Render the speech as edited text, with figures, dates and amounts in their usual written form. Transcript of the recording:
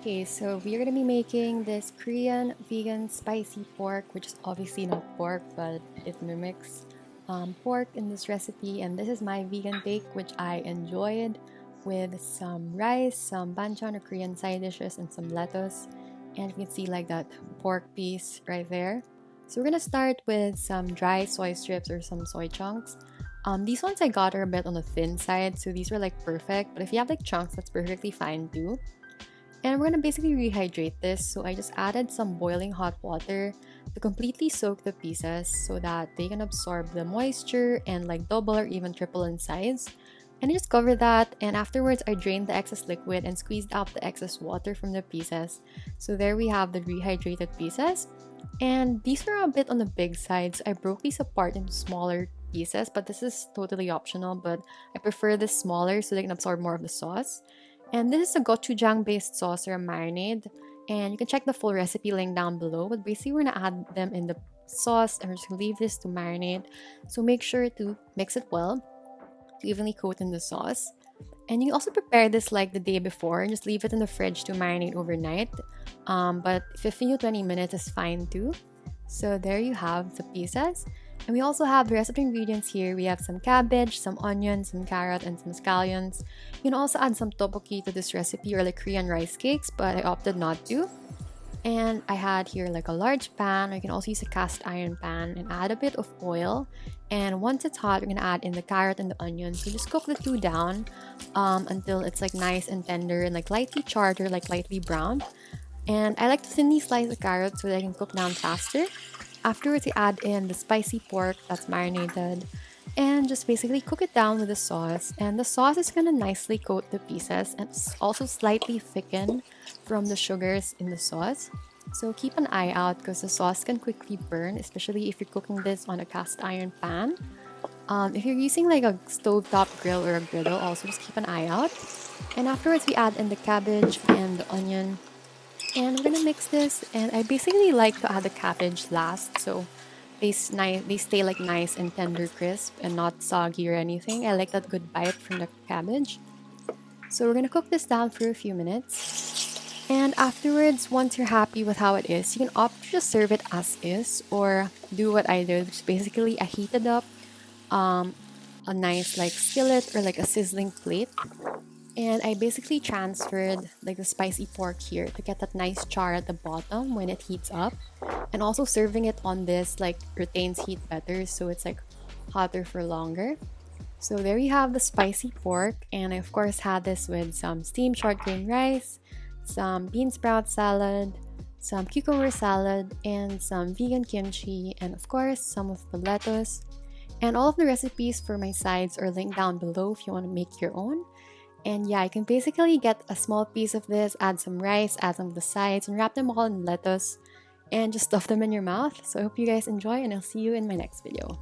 Okay, so we are gonna be making this Korean vegan spicy pork, which is obviously not pork, but it mimics pork in this recipe. And this is my vegan bake, which I enjoyed with some rice, some banchan or Korean side dishes, and some lettuce. And you can see like that pork piece right there. So we're gonna start with some dry soy strips or some soy chunks. These ones I got are a bit on the thin side, so these were like perfect. But if you have like chunks, that's perfectly fine too. And we're gonna basically rehydrate this, so I just added some boiling hot water to completely soak the pieces so that they can absorb the moisture and like double or even triple in size. And I just covered that, and afterwards I drained the excess liquid and squeezed out the excess water from the pieces. So there we have the rehydrated pieces. And these were a bit on the big sides. I broke these apart into smaller pieces, but this is totally optional, but I prefer this smaller so they can absorb more of the sauce. And this is a gochujang-based sauce or a marinade. And you can check the full recipe link down below. But basically, we're gonna add them in the sauce and we're just gonna leave this to marinate. So make sure to mix it well to evenly coat in the sauce. And you also prepare this like the day before and just leave it in the fridge to marinate overnight. But 15 to 20 minutes is fine too. So there you have the pieces. And we also have the rest of the ingredients here. We have some cabbage, some onions, some carrot, and some scallions. You can also add some tteokbokki to this recipe or like Korean rice cakes, but I opted not to. And I had here like a large pan. You can also use a cast iron pan and add a bit of oil. And once it's hot, we're gonna add in the carrot and the onions. So just cook the two down until it's like nice and tender and like lightly charred or like lightly browned. And I like to thinly slice the carrots so that I can cook down faster. Afterwards, we add in the spicy pork that's marinated and just basically cook it down with the sauce. And the sauce is gonna nicely coat the pieces and also slightly thicken from the sugars in the sauce. So keep an eye out because the sauce can quickly burn, especially if you're cooking this on a cast iron pan. If you're using like a stovetop grill or a griddle, also just keep an eye out. And afterwards, we add in the cabbage and the onion. And we're gonna mix this, and I basically like to add the cabbage last, so they stay like nice and tender crisp and not soggy or anything. I like that good bite from the cabbage. So we're gonna cook this down for a few minutes. And afterwards, once you're happy with how it is, you can opt to just serve it as is or do what I did, which is basically I heated up a nice like skillet or like a sizzling plate. And I basically transferred like the spicy pork here to get that nice char at the bottom when it heats up. And also serving it on this like retains heat better, so it's like hotter for longer. So there you have the spicy pork, and I of course had this with some steamed short grain rice, some bean sprout salad, some cucumber salad, and some vegan kimchi, and of course some of the lettuce. And all of the recipes for my sides are linked down below if you want to make your own. And yeah, you can basically get a small piece of this, add some rice, add some of the sides, and wrap them all in lettuce and just stuff them in your mouth. So I hope you guys enjoy, and I'll see you in my next video.